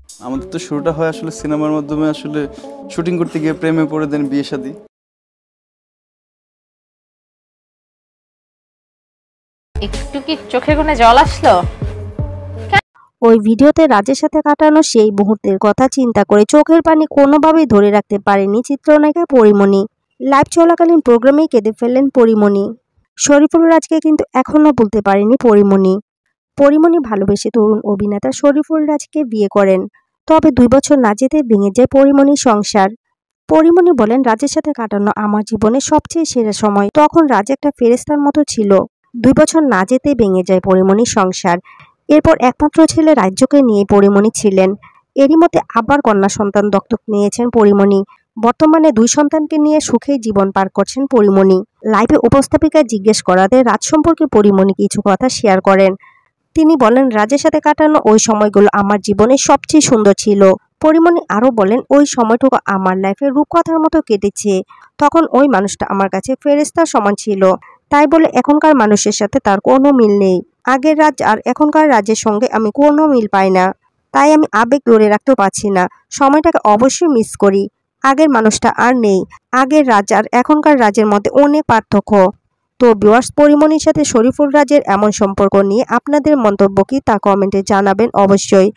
আমাদের তো শুরুটা হয় আসলে সিনেমার মাধ্যমে, আসলে শুটিং করতে গিয়ে প্রেমে পড়ে দেন বিয়ে শাদী। একটু কি চোখের কোণে জল আসলো? ওই ভিডিওতে রাজের সাথে কাটানো সেই মুহূর্তের কথা চিন্তা করে চোখের পানি কোনোভাবেই ধরে রাখতে পারেনি চিত্রনায়িকা পরীমণি। লাইভ চলাকালীন প্রোগ্রামেই কেঁদে ফেললেন পরীমণি। শরীফুল রাজকে কিন্তু এখনও ভুলতে পারেনি পরীমণি। পরীমণি ভালোবেসে তরুণ অভিনেতা শরীফুল রাজকে বিয়ে করেন। তবে 2 বছর না যেতে ভেঙে যায় পরীমণির সংসার। পরীমণি বলেন, রাজের সাথে কাটানো আমার জীবনের সবচেয়ে সেরা সময়। তখন রাজ একটা ফেরেশতার মতো ছিল। 2 বছর না যেতেই ভেঙে যায় পরীমণির সংসার। এরপর একমাত্র ছেলে রাজ্যকে নিয়ে পরীমণি ছিলেন। এরই মধ্যে আবার কন্যা সন্তান দত্তক নিয়েছেন পরীমণি। বর্তমানে 2 সন্তানকে নিয়ে সুখেই জীবন পার করছেন পরীমণি। লাইভে উপস্থাপিকা জিজ্ঞেস করাতে রাজ সম্পর্কে পরীমণি কিছু কথা শেয়ার করেন। তিনি বলেন, রাজের সাথে কাটানো ওই সময়গুলো আমার জীবনের সবচেয়ে সুন্দর ছিল। পরীমণি আরও বলেন, ওই সময়টুকু আমার লাইফে রূপকথার মতো কেটেছে। তখন ওই মানুষটা আমার কাছে ফেরেশতার সমান ছিল। তাই বলে এখনকার মানুষের সাথে তার কোনো মিল নেই। আগের রাজ আর এখনকার রাজের সঙ্গে আমি কোনো মিল পাই না। তাই আমি আবেগ ধরে রাখতে পারছি না। সময়টাকে অবশ্যই মিস করি। আগের মানুষটা আর নেই। আগের রাজ আর এখনকার রাজের মধ্যে অনেক পার্থক্য। তো ভিউয়ার্স, পরীমণির সাথে শরীফুল রাজের এমন সম্পর্ক নিয়ে আপনাদের মন্তব্য কি তা কমেন্টে জানাবেন অবশ্যই।